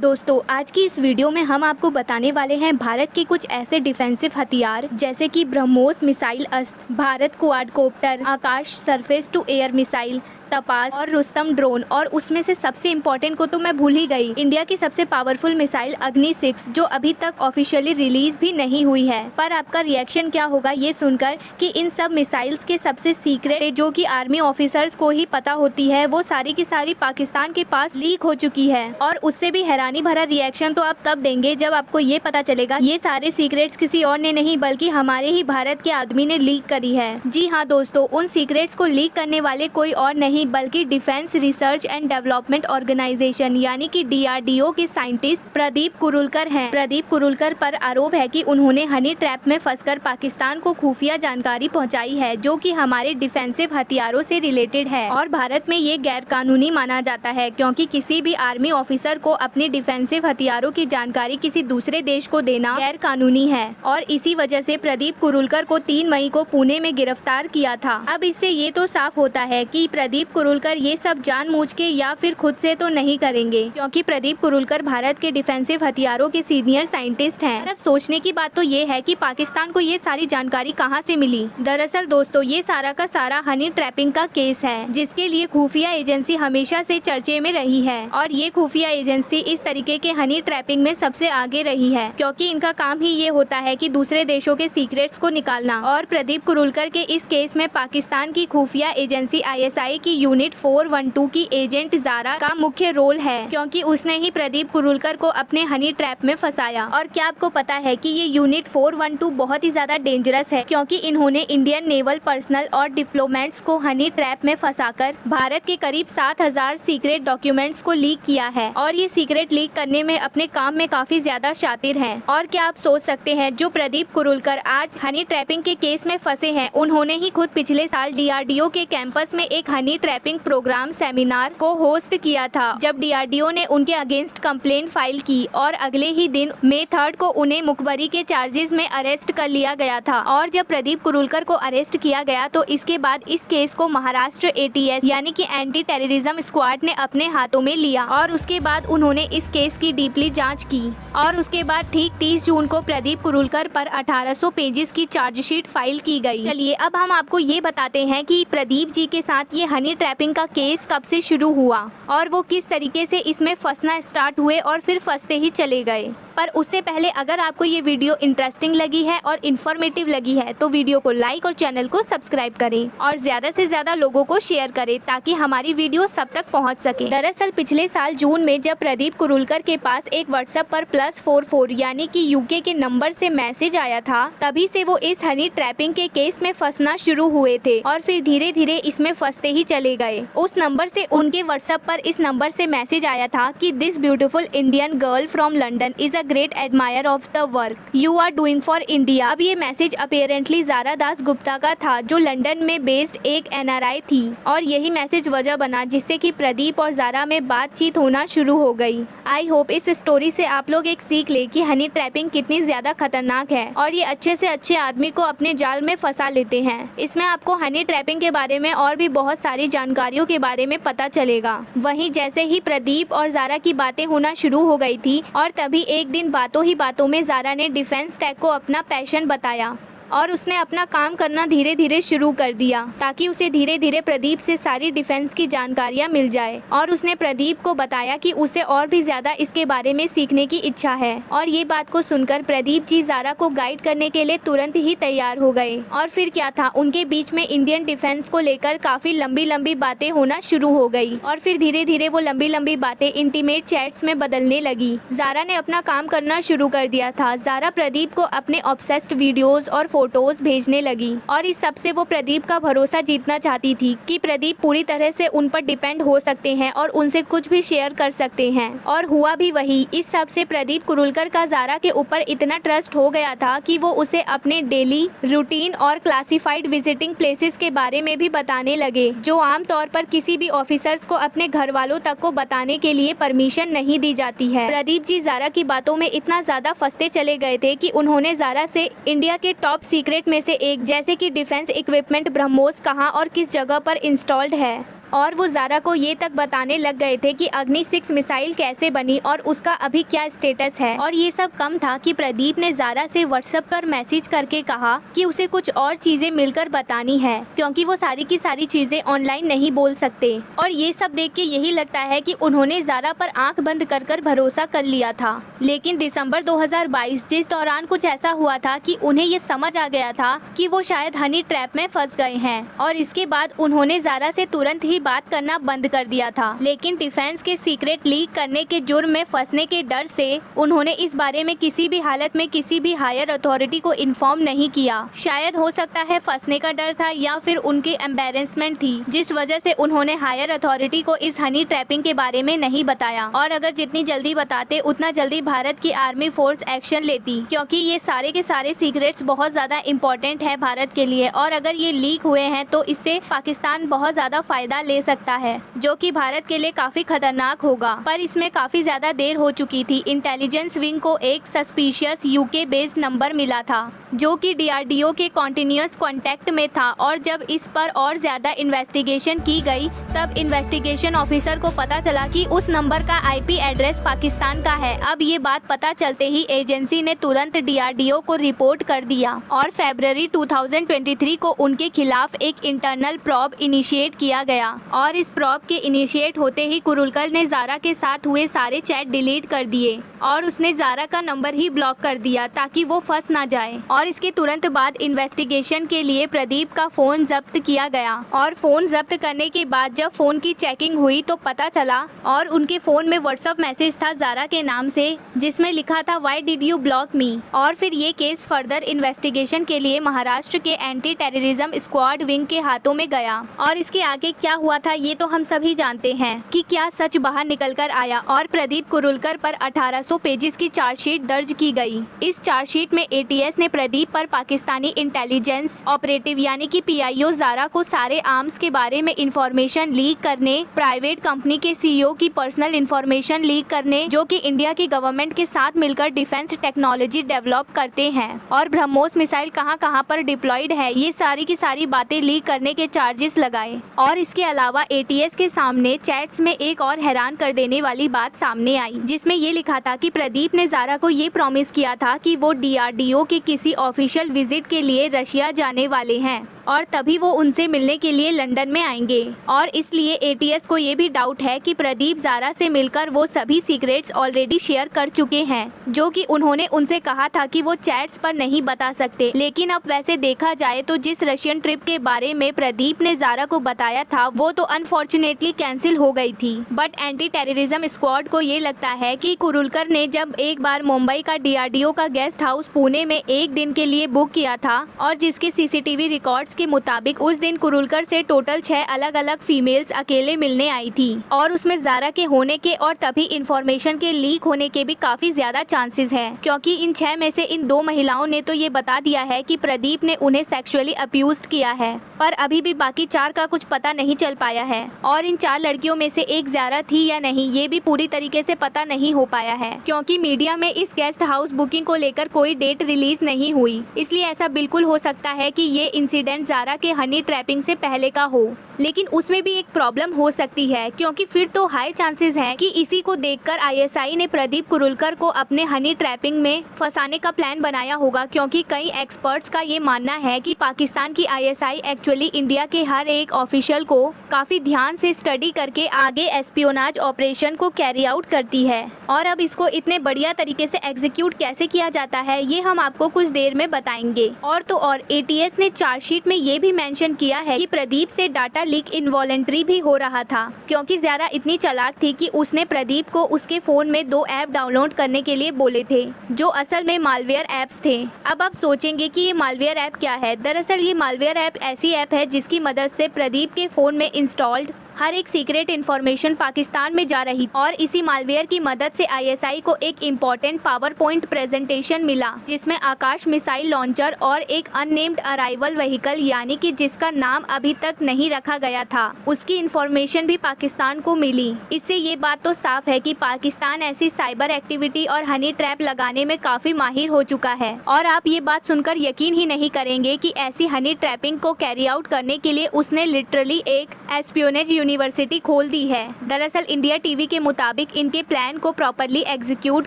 दोस्तों आज की इस वीडियो में हम आपको बताने वाले हैं भारत के कुछ ऐसे डिफेंसिव हथियार जैसे कि BrahMos missile Astra, Bharat quadcopter, Akash surface to air missile, Tapas और रुस्तम ड्रोन। और उसमें से सबसे इम्पोर्टेंट को तो मैं भूल ही गई, इंडिया की सबसे पावरफुल मिसाइल अग्नि 6 जो अभी तक ऑफिशियली रिलीज भी नहीं हुई है। पर आपका रिएक्शन क्या होगा ये सुनकर कि इन सब मिसाइल्स के सबसे सीक्रेट जो कि आर्मी ऑफिसर्स को ही पता होती है वो सारी की सारी पाकिस्तान के पास लीक हो चुकी है। और उससे भी हैरानी भरा रिएक्शन तो आप तब देंगे जब आपको ये पता चलेगा ये सारे सीक्रेट्स किसी और ने नहीं बल्कि हमारे ही भारत के आदमी ने लीक करी है। जी हाँ दोस्तों, उन सीक्रेट्स को लीक करने वाले कोई और नहीं बल्कि defence research and development organisation यानी कि DRDO के साइंटिस्ट प्रदीप कुरुलकर हैं। प्रदीप कुरुलकर पर आरोप है कि उन्होंने हनी ट्रैप में फंसकर पाकिस्तान को खुफिया जानकारी पहुंचाई है जो कि हमारे डिफेंसिव हथियारों से रिलेटेड है। और भारत में ये गैर कानूनी माना जाता है क्योंकि किसी भी आर्मी ऑफिसर को अपने डिफेंसिव हथियारों की जानकारी किसी दूसरे देश को देना गैर कानूनी है। और इसी वजह से प्रदीप कुरुलकर को 3 मई को पुणे में गिरफ्तार किया था। अब इससे ये तो साफ होता है कि प्रदीप कुरुलकर ये सब जानबूझ के या फिर खुद से तो नहीं करेंगे क्योंकि प्रदीप कुरुलकर भारत के डिफेंसिव हथियारों के सीनियर साइंटिस्ट हैं। अब सोचने की बात तो ये है कि पाकिस्तान को ये सारी जानकारी कहां से मिली। दरअसल दोस्तों ये सारा का सारा हनी ट्रैपिंग का केस है जिसके लिए खुफिया एजेंसी हमेशा से चर्चे में रही है। और ये खुफिया एजेंसी इस तरीके के हनी ट्रैपिंग में सबसे आगे रही है क्योंकि इनका काम ही ये होता है कि दूसरे देशों के सीक्रेट्स को निकालना। और प्रदीप कुरुलकर के इस केस में पाकिस्तान की खुफिया एजेंसी ISI की यूनिट 412 की एजेंट जारा का मुख्य रोल है क्योंकि उसने ही प्रदीप कुरुलकर को अपने हनी ट्रैप में फंसाया। और क्या आपको पता है कि ये यूनिट 412 बहुत ही ज्यादा डेंजरस है क्योंकि इन्होंने इंडियन नेवल पर्सनल और डिप्लोमेट्स को हनी ट्रैप में फंसाकर भारत के करीब 7000 सीक्रेट डॉक्यूमेंट्स को लीक किया है। और ये सीक्रेट लीक करने में अपने काम में काफी ज्यादा शातिल हैं। और क्या आप सोच सकते हैं जो प्रदीप कुरुलकर आज हनी ट्रैपिंग के केस में फंसे हैं उन्होंने ही खुद पिछले साल DRDO के कैंपस में एक हनी ट्रैपिंग प्रोग्राम सेमिनार को होस्ट किया था जब DRDO ने उनके अगेंस्ट कंप्लेंट फाइल की। और अगले ही दिन मई 3 को उन्हें मुखबरी के चार्जेस में अरेस्ट कर लिया गया था। और जब प्रदीप कुरुलकर को अरेस्ट किया गया तो इसके बाद इस केस को महाराष्ट्र ATS यानी कि एंटी टेररिज्म स्क्वाड ने अपने हाथों में लिया। और उसके बाद उन्होंने इस केस की डीपली जाँच की। और उसके बाद ठीक 30 जून को प्रदीप कुरुलकर पर 1800 पेजेस की चार्जशीट फाइल की गई। चलिए अब हम आपको ये बताते हैं कि प्रदीप जी के साथ ये हनी ट्रैपिंग का केस कब से शुरू हुआ और वो किस तरीके से इसमें फंसना स्टार्ट हुए और फिर फंसते ही चले गए। पर उससे पहले अगर आपको ये वीडियो इंटरेस्टिंग लगी है और इन्फॉर्मेटिव लगी है तो वीडियो को लाइक और चैनल को सब्सक्राइब करें और ज्यादा से ज्यादा लोगों को शेयर करें ताकि हमारी वीडियो सब तक पहुंच सके। दरअसल पिछले साल जून में जब प्रदीप कुरुलकर के पास एक व्हाट्सएप पर +44 यानी कि UK के नंबर से मैसेज आया था तभी से वो इस हनी ट्रैपिंग के केस में फंसना शुरू हुए थे और फिर धीरे धीरे इसमें फंसते ही चले गए। उस नंबर से उनके व्हाट्सएप पर इस नंबर से मैसेज आया था कि this beautiful Indian girl from London is a great admire of the work you are doing for India. अब ये message apparently Zara Dasgupta का था जो लंदन में बेस्ड एक NRI थी। और यही मैसेज वजह बना जिससे कि प्रदीप और जारा में बातचीत होना शुरू हो गई। आई होप इस स्टोरी से आप लोग एक सीख ले कि हनी ट्रैपिंग कितनी ज्यादा खतरनाक है और ये अच्छे से अच्छे आदमी को अपने जाल में फंसा लेते हैं। इसमें आपको हनी ट्रैपिंग के बारे में और भी बहुत सारी जानकारियों के बारे में पता चलेगा। वहीं जैसे ही प्रदीप और जारा की बातें होना शुरू हो गई थी और तभी एक दिन बातों ही बातों में जारा ने डिफेंस टेक को अपना पैशन बताया और उसने अपना काम करना धीरे धीरे शुरू कर दिया ताकि उसे धीरे धीरे प्रदीप से सारी डिफेंस की जानकारियां मिल जाए। और उसने प्रदीप को बताया कि उसे और भी ज्यादा इसके बारे में सीखने की इच्छा है। और ये बात को सुनकर प्रदीप जी जारा को गाइड करने के लिए तुरंत ही तैयार हो गए। और फिर क्या था, उनके बीच में इंडियन डिफेंस को लेकर काफी लंबी लंबी बातें होना शुरू हो गई। और फिर धीरे धीरे वो लंबी लंबी बातें इंटीमेट चैट्स में बदलने लगी। जारा ने अपना काम करना शुरू कर दिया था। जारा प्रदीप को अपने ऑब्सेस्ड वीडियोज और फोटोज भेजने लगी और इस सब से वो प्रदीप का भरोसा जीतना चाहती थी कि प्रदीप पूरी तरह से उन पर डिपेंड हो सकते हैं और उनसे कुछ भी शेयर कर सकते हैं। और हुआ भी वही। इस सब से प्रदीप कुरुलकर का जारा के ऊपर इतना ट्रस्ट हो गया था कि वो उसे अपने डेली रूटीन और क्लासिफाइड विजिटिंग प्लेसेस के बारे में भी बताने लगे जो आमतौर पर किसी भी ऑफिसर्स को अपने घर वालों तक को बताने के लिए परमिशन नहीं दी जाती है। प्रदीप जी जारा की बातों में इतना ज्यादा फंसते चले गए थे कि उन्होंने जारा से इंडिया के टॉप सीक्रेट में से एक जैसे कि डिफेंस इक्विपमेंट ब्रह्मोस कहाँ और किस जगह पर इंस्टॉल्ड है और वो ज़ारा को ये तक बताने लग गए थे कि अग्नि 6 मिसाइल कैसे बनी और उसका अभी क्या स्टेटस है। और ये सब कम था कि प्रदीप ने ज़ारा से व्हाट्सएप पर मैसेज करके कहा कि उसे कुछ और चीजें मिलकर बतानी है, क्योंकि वो सारी की सारी चीजें ऑनलाइन नहीं बोल सकते। और ये सब देख के यही लगता है कि उन्होंने ज़ारा पर आंख बंद कर भरोसा कर लिया था। लेकिन दिसंबर 2022 जिस दौरान कुछ ऐसा हुआ था कि उन्हें ये समझ आ गया था कि वो शायद हनी ट्रैप में फंस गए हैं, और इसके बाद उन्होंने ज़ारा से तुरंत ही बात करना बंद कर दिया था। लेकिन डिफेंस के सीक्रेट लीक करने के जुर्म में फंसने के डर से उन्होंने इस बारे में किसी भी हालत में किसी भी हायर अथॉरिटी को इन्फॉर्म नहीं किया। शायद हो सकता है फंसने का डर था या फिर उनकी एम्बेरसमेंट थी, जिस वजह से उन्होंने हायर अथॉरिटी को इस हनी ट्रैपिंग के बारे में नहीं बताया। और अगर जितनी जल्दी बताते उतना जल्दी भारत की आर्मी फोर्स एक्शन लेती, क्योंकि ये सारे के सारे सीक्रेट्स बहुत ज्यादा इम्पोर्टेंट है भारत के लिए। और अगर ये लीक हुए हैं तो इससे पाकिस्तान बहुत ज्यादा फायदा ले सकता है, जो कि भारत के लिए काफी खतरनाक होगा। पर इसमें काफी ज्यादा देर हो चुकी थी। इंटेलिजेंस विंग को एक सस्पिशियस यूके बेस्ड नंबर मिला था, जो कि डीआरडीओ के कॉन्टिन्यूअस कांटेक्ट में था। और जब इस पर और ज्यादा इन्वेस्टिगेशन की गई तब इन्वेस्टिगेशन ऑफिसर को पता चला कि उस नंबर का आईपी एड्रेस पाकिस्तान का है। अब ये बात पता चलते ही एजेंसी ने तुरंत डीआरडीओ को रिपोर्ट कर दिया और फरवरी 2023 को उनके खिलाफ एक इंटरनल प्रॉब इनिशिएट किया गया। और इस प्रॉब के इनिशिएट होते ही कुरुलकर ने ज़ारा के साथ हुए सारे चैट डिलीट कर दिए और उसने ज़ारा का नंबर ही ब्लॉक कर दिया ताकि वो फंस ना जाए। और इसके तुरंत बाद इन्वेस्टिगेशन के लिए प्रदीप का फोन जब्त किया गया। और फोन जब्त करने के बाद जब फोन की चेकिंग हुई तो पता चला और उनके फोन में व्हाट्सएप मैसेज था ज़ारा के नाम से, जिसमें लिखा था व्हाई डिड यू ब्लॉक मी। और फिर ये केस फर्दर इन्वेस्टिगेशन के लिए महाराष्ट्र के एंटी टेररिज्म स्क्वाड विंग के हाथों में गया। और इसके आगे क्या हुआ था ये तो हम सभी जानते हैं कि क्या सच बाहर निकल कर आया। और प्रदीप कुरुलकर पर 1800 पेजेस की चार्जशीट दर्ज की गई। इस चार्जशीट में एटीएस ने प्रदीप पर पाकिस्तानी इंटेलिजेंस ऑपरेटिव यानी कि पीआईओ ज़ारा को सारे आर्म्स के बारे में इंफॉर्मेशन लीक करने, प्राइवेट कंपनी के सीईओ की पर्सनल इंफॉर्मेशन लीक करने, जो कि इंडिया की गवर्नमेंट के साथ मिलकर डिफेंस टेक्नोलॉजी डेवलप करते हैं, और ब्रह्मोस मिसाइल कहां कहां पर डिप्लॉयड है, ये सारी की सारी बातें लीक करने के चार्जेस लगाए। और इसके अलावा एटीएस के सामने चैट्स में एक और हैरान कर देने वाली बात सामने आई, जिसमें ये लिखा था कि प्रदीप ने ज़ारा को ये प्रॉमिस किया था कि वो डीआरडीओ के किसी ऑफिशियल विजिट के लिए रशिया जाने वाले हैं और तभी वो उनसे मिलने के लिए लंदन में आएंगे। और इसलिए एटीएस को ये भी डाउट है कि प्रदीप ज़ारा से मिलकर वो सभी सीक्रेट्स ऑलरेडी शेयर कर चुके हैं, जो कि उन्होंने उनसे कहा था कि वो चैट्स पर नहीं बता सकते। लेकिन अब वैसे देखा जाए तो जिस रशियन ट्रिप के बारे में प्रदीप ने ज़ारा को बताया था वो तो अनफॉर्चुनेटली कैंसिल हो गई थी। बट एंटी टेररिज्म स्क्वाड को ये लगता है कि कुरुलकर ने जब एक बार मुंबई का डीआरडीओ का गेस्ट हाउस पुणे में एक दिन के लिए बुक किया था और जिसके सीसीटीवी रिकॉर्ड्स के मुताबिक उस दिन कुरुलकर से टोटल 6 अलग अलग फीमेल्स अकेले मिलने आई थी और उसमें ज़ारा के होने के और तभी इंफॉर्मेशन के लीक होने के भी काफी ज्यादा चांसेस हैं, क्योंकि इन 6 में से इन 2 महिलाओं ने तो ये बता दिया है कि प्रदीप ने उन्हें सेक्सुअली अब्यूज्ड किया है, पर अभी भी बाकी 4 का कुछ पता नहीं चल पाया है। और इन 4 लड़कियों में से एक ज़ारा थी या नहीं ये भी पूरी तरीके से पता नहीं हो पाया है, क्योंकि मीडिया में इस गेस्ट हाउस बुकिंग को लेकर कोई डेट रिलीज नहीं हुई। इसलिए ऐसा बिल्कुल हो सकता है कि ये इंसिडेंट ज़ारा के हनी ट्रैपिंग से पहले का हो, लेकिन उसमें भी एक प्रॉब्लम हो सकती है, क्योंकि फिर तो हाई चांसेस हैं कि इसी को देखकर आईएसआई ने प्रदीप कुरुलकर को अपने हनी ट्रैपिंग में फंसाने का प्लान बनाया होगा, क्योंकि कई एक्सपर्ट्स का ये मानना है कि पाकिस्तान की आईएसआई एक्चुअली इंडिया के हर एक ऑफिशियल को काफी ध्यान से स्टडी करके आगे एस्पियोनाज ऑपरेशन को कैरी आउट करती है। और अब इसको इतने बढ़िया तरीके से एग्जीक्यूट कैसे किया जाता है ये हम आपको कुछ देर में बताएंगे। और तो और एटीएस ने चार्जशीट में ये भी मेंशन किया है कि प्रदीप से डाटा लीक इनवॉलेंट्री भी हो रहा था, क्योंकि ज़ारा इतनी चालाक थी कि उसने प्रदीप को उसके फोन में 2 ऐप डाउनलोड करने के लिए बोले थे, जो असल में मालवेयर ऐप्स थे। अब आप सोचेंगे कि ये मालवेयर ऐप क्या है। दरअसल ये मालवेयर ऐप ऐसी ऐप है जिसकी मदद से प्रदीप के फोन में इंस्टॉल्ड हर एक सीक्रेट इन्फॉर्मेशन पाकिस्तान में जा रही, और इसी मालवेयर की मदद से आईएसआई को एक इम्पोर्टेंट पावर पॉइंट प्रेजेंटेशन मिला, जिसमें आकाश मिसाइल लॉन्चर और एक अननेम्ड अराइवल व्हीकल यानी कि जिसका नाम अभी तक नहीं रखा गया था, उसकी इन्फॉर्मेशन भी पाकिस्तान को मिली। इससे ये बात तो साफ है कि पाकिस्तान ऐसी साइबर एक्टिविटी और हनी ट्रैप लगाने में काफी माहिर हो चुका है। और आप ये बात सुनकर यकीन ही नहीं करेंगे कि ऐसी हनी ट्रैपिंग को कैरी आउट करने के लिए उसने लिटरली एक एस्पियोनेज यूनिट यूनिवर्सिटी खोल दी है। दरअसल इंडिया टीवी के मुताबिक इनके प्लान को प्रॉपरली एग्जीक्यूट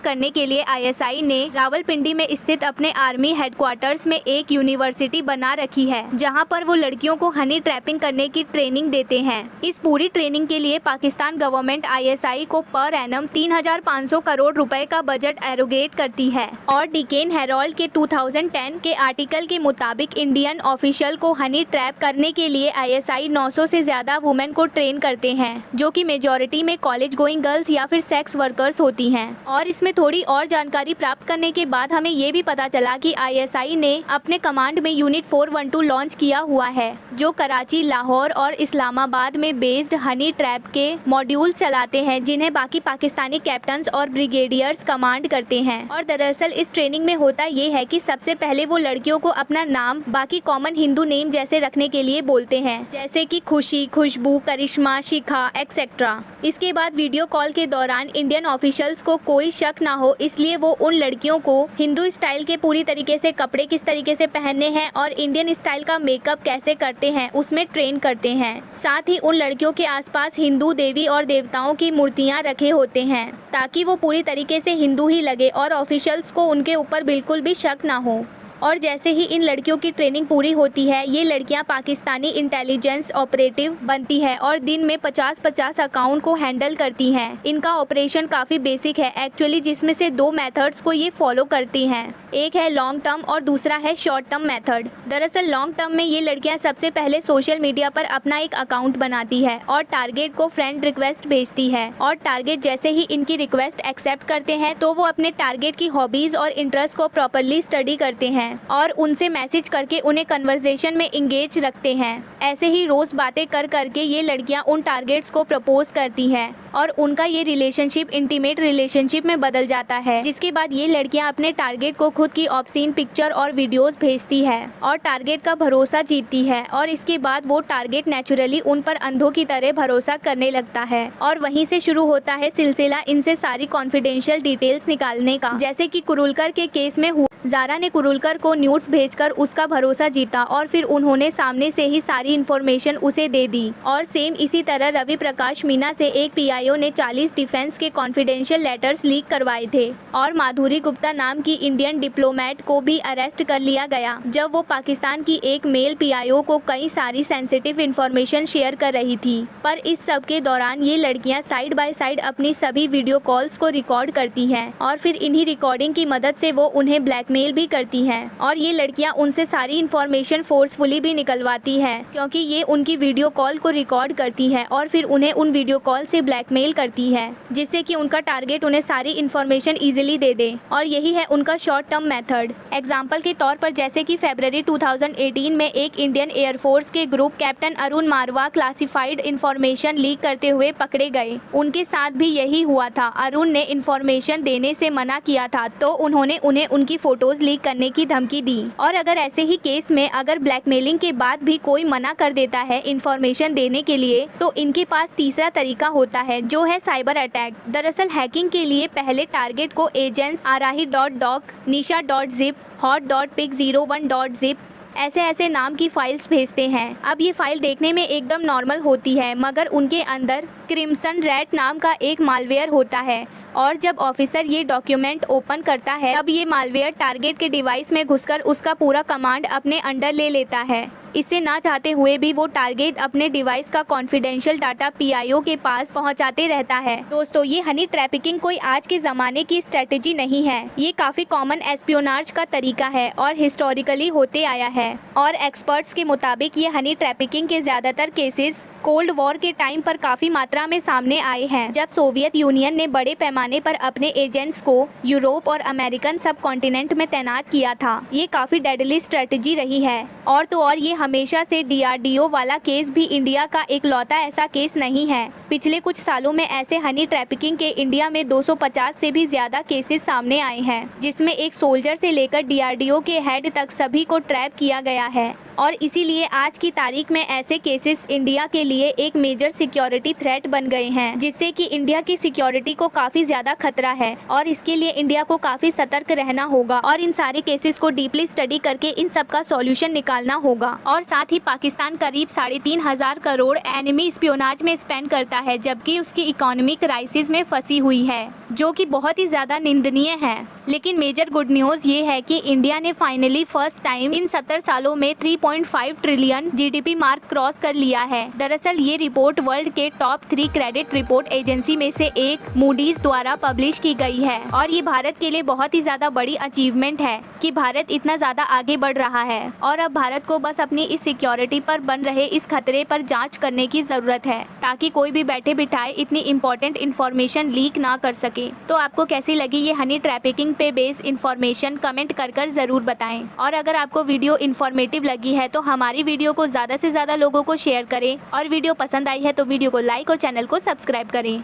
करने के लिए आईएसआई ने रावलपिंडी में स्थित अपने आर्मी हेडक्वार्टर्स में एक यूनिवर्सिटी बना रखी है, जहां पर वो लड़कियों को हनी ट्रैपिंग करने की ट्रेनिंग देते हैं। इस पूरी ट्रेनिंग के लिए पाकिस्तान गवर्नमेंट आईएसआई को पर एनम 3,500 करोड़ रुपए का बजट एरोगेट करती है। और डिकेन हेरोल्ड के 2010 के आर्टिकल के मुताबिक इंडियन ऑफिशियल को हनी ट्रैप करने के लिए आईएसआई 900 से ज्यादा वुमेन को ट्रेन करते हैं, जो कि मेजॉरिटी में कॉलेज गोइंग गर्ल्स या फिर सेक्स वर्कर्स होती हैं। और इसमें थोड़ी और जानकारी प्राप्त करने के बाद हमें ये भी पता चला कि आईएसआई ने अपने कमांड में यूनिट 412 लॉन्च किया हुआ है, जो कराची, लाहौर और इस्लामाबाद में बेस्ड हनी ट्रैप के मॉड्यूल चलाते हैं, जिन्हें बाकी पाकिस्तानी कैप्टन्स और ब्रिगेडियर्स कमांड करते हैं। और दरअसल इस ट्रेनिंग में होता ये है कि सबसे पहले वो लड़कियों को अपना नाम बाकी कॉमन हिंदू नेम जैसे रखने के लिए बोलते हैं, जैसे कि खुशी, खुशबू, करिश्मा, शिखा एक्सेट्रा। इसके बाद वीडियो कॉल के दौरान इंडियन ऑफिशियल्स को कोई शक ना हो, इसलिए वो उन लड़कियों को हिंदू स्टाइल के पूरी तरीके से कपड़े किस तरीके से पहनने हैं और इंडियन स्टाइल का मेकअप कैसे करते हैं उसमें ट्रेन करते हैं। साथ ही उन लड़कियों के आसपास हिंदू देवी और देवताओं की मूर्तियां रखे होते हैं, ताकि वो पूरी तरीके से हिंदू ही लगे और ऑफिशियल्स को उनके ऊपर बिल्कुल भी शक ना हो। और जैसे ही इन लड़कियों की ट्रेनिंग पूरी होती है, ये लड़कियां पाकिस्तानी इंटेलिजेंस ऑपरेटिव बनती है और दिन में 50-50 अकाउंट को हैंडल करती हैं। इनका ऑपरेशन काफ़ी बेसिक है एक्चुअली, जिसमें से 2 मेथड्स को ये फॉलो करती हैं। एक है लॉन्ग टर्म और दूसरा है शॉर्ट टर्म मेथड। दरअसल लॉन्ग टर्म में ये लड़कियां सबसे पहले सोशल मीडिया पर अपना एक अकाउंट बनाती है और टारगेट को फ्रेंड रिक्वेस्ट भेजती है, और टारगेट जैसे ही इनकी रिक्वेस्ट एक्सेप्ट करते हैं तो वो अपने टारगेट की हॉबीज और इंटरेस्ट को प्रॉपरली स्टडी करते हैं और उनसे मैसेज करके उन्हें कन्वर्सेशन में इंगेज रखते हैं। ऐसे ही रोज बातें कर करके ये लड़कियां उन टारगेट्स को प्रपोज करती हैं और उनका ये रिलेशनशिप इंटीमेट रिलेशनशिप में बदल जाता है, जिसके बाद ये लड़कियां अपने टारगेट को खुद की ऑब्सीन पिक्चर और वीडियोस भेजती है और टारगेट का भरोसा जीतती है। और इसके बाद वो टारगेट नेचुरली उन पर अंधों की तरह भरोसा करने लगता है और वहीं से शुरू होता है सिलसिला इनसे सारी कॉन्फिडेंशियल डिटेल्स निकालने का। जैसे कि कुरुलकर के केस में हुआ, ज़ारा ने कुरुलकर को न्यूड्स भेजकर उसका भरोसा जीता और फिर उन्होंने सामने से ही सारी इन्फॉर्मेशन उसे दे दी। और सेम इसी तरह रवि प्रकाश मीना से एक पीआईओ ने 40 डिफेंस के कॉन्फिडेंशियल लेटर्स लीक करवाए थे और माधुरी गुप्ता नाम की इंडियन डिप्लोमेट को भी अरेस्ट कर लिया गया, जब वो पाकिस्तान की एक मेल पीआईओ को कई सारी सेंसिटिव इन्फॉर्मेशन शेयर कर रही थी। पर इस सब के दौरान ये लड़कियां साइड बाय साइड अपनी सभी वीडियो कॉल्स को रिकॉर्ड करती हैं और फिर इन्हीं रिकॉर्डिंग की मदद से वो उन्हें ब्लैकमेल भी करती हैं। और ये लड़कियां उनसे सारी इन्फॉर्मेशन फोर्सफुली भी निकलवाती हैं, क्योंकि ये उनकी वीडियो कॉल को रिकॉर्ड करती हैं और फिर उन्हें उन वीडियो कॉल से ब्लैकमेल करती है, जिससे कि उनका टारगेट उन्हें सारी इन्फॉर्मेशन इजीली दे दे। और यही है उनका शॉर्ट टर्म मेथड। एग्जाम्पल के तौर पर जैसे कि फरवरी 2018 में एक इंडियन एयरफोर्स के ग्रुप कैप्टन अरुण मारवा क्लासिफाइड इन्फॉर्मेशन लीक करते हुए पकड़े गए। उनके साथ भी यही हुआ था। अरुण ने इन्फॉर्मेशन देने से मना किया था तो उन्होंने उन्हें उनकी फोटोज लीक करने की धमकी दी। और अगर ऐसे ही केस में अगर ब्लैकमेलिंग के बाद भी कोई मना कर देता है इन्फॉर्मेशन देने के लिए, तो इनके पास तीसरा तरीका होता है, जो है साइबर अटैक। दरअसल हैकिंग के लिए पहले टारगेट को एजेंट्स arahi.doc, nisha.zip, hot.pic01.zip ऐसे नाम की फाइल्स भेजते हैं। अब ये फाइल देखने में एकदम नॉर्मल होती है, मगर उनके अंदर क्रिम्सन रैट नाम का एक मालवेयर होता है और जब ऑफिसर ये डॉक्यूमेंट ओपन करता है तब ये मालवेयर टारगेट के डिवाइस में घुसकर उसका पूरा कमांड अपने अंडर ले लेता है। इससे ना चाहते हुए भी वो टारगेट अपने डिवाइस का कॉन्फिडेंशियल डाटा पीआईओ के पास पहुंचाते रहता है। दोस्तों, ये हनी ट्रैफिकिंग कोई आज के ज़माने की स्ट्रेटेजी नहीं है, ये काफ़ी कॉमन एस्पियोनाज का तरीका है और हिस्टोरिकली होते आया है। और एक्सपर्ट्स के मुताबिक ये हनी ट्रैफिकिंग के ज़्यादातर केसेस कोल्ड वॉर के टाइम पर काफ़ी मात्रा में सामने आए हैं, जब सोवियत यूनियन ने बड़े पैमाने पर अपने एजेंट्स को यूरोप और अमेरिकन सब कॉन्टिनेंट में तैनात किया था। ये काफ़ी डेडली स्ट्रेटजी रही है। और तो और ये हमेशा से डीआरडीओ वाला केस भी इंडिया का इकलौता ऐसा केस नहीं है। पिछले कुछ सालों में ऐसे हनी ट्रैफिकिंग के इंडिया में 250 से भी ज़्यादा केसेस सामने आए हैं, जिसमें एक सोल्जर से लेकर डीआरडीओ के हेड तक सभी को ट्रैप किया गया है। और इसीलिए आज की तारीख में ऐसे केसेस इंडिया के लिए एक मेजर सिक्योरिटी थ्रेट बन गए हैं, जिससे कि इंडिया की सिक्योरिटी को काफी ज्यादा खतरा है और इसके लिए इंडिया को काफी सतर्क रहना होगा और इन सारे केसेस को डीपली स्टडी करके इन सब का सॉल्यूशन निकालना होगा। और साथ ही पाकिस्तान करीब 3,500 करोड़ एनिमी स्पियोनाज में स्पेंड करता है, जबकि उसकी इकोनॉमिक क्राइसिस में फंसी हुई है, जो कि बहुत ही ज्यादा निंदनीय है। लेकिन मेजर गुड न्यूज़ ये है कि इंडिया ने फाइनली फर्स्ट टाइम इन 70 सालों में 3.5 ट्रिलियन जीडीपी मार्क क्रॉस कर लिया है। दरअसल ये रिपोर्ट वर्ल्ड के टॉप 3 क्रेडिट रिपोर्ट एजेंसी में से एक मूडीज द्वारा पब्लिश की गई है और ये भारत के लिए बहुत ही ज्यादा बड़ी अचीवमेंट है कि भारत इतना ज्यादा आगे बढ़ रहा है। और अब भारत को बस अपनी इस सिक्योरिटी पर बन रहे इस खतरे पर जाँच करने की जरूरत है, ताकि कोई भी बैठे बिठाए इतनी इम्पोर्टेंट इन्फॉर्मेशन लीक ना कर सके। तो आपको कैसी लगी ये हनी ट्रैफिकिंग पे बेस इन्फॉर्मेशन, कमेंट कर जरूर बताएं। और अगर आपको वीडियो इन्फॉर्मेटिव लगी है तो हमारी वीडियो को ज़्यादा से ज़्यादा लोगों को शेयर करें और वीडियो पसंद आई है तो वीडियो को लाइक और चैनल को सब्सक्राइब करें।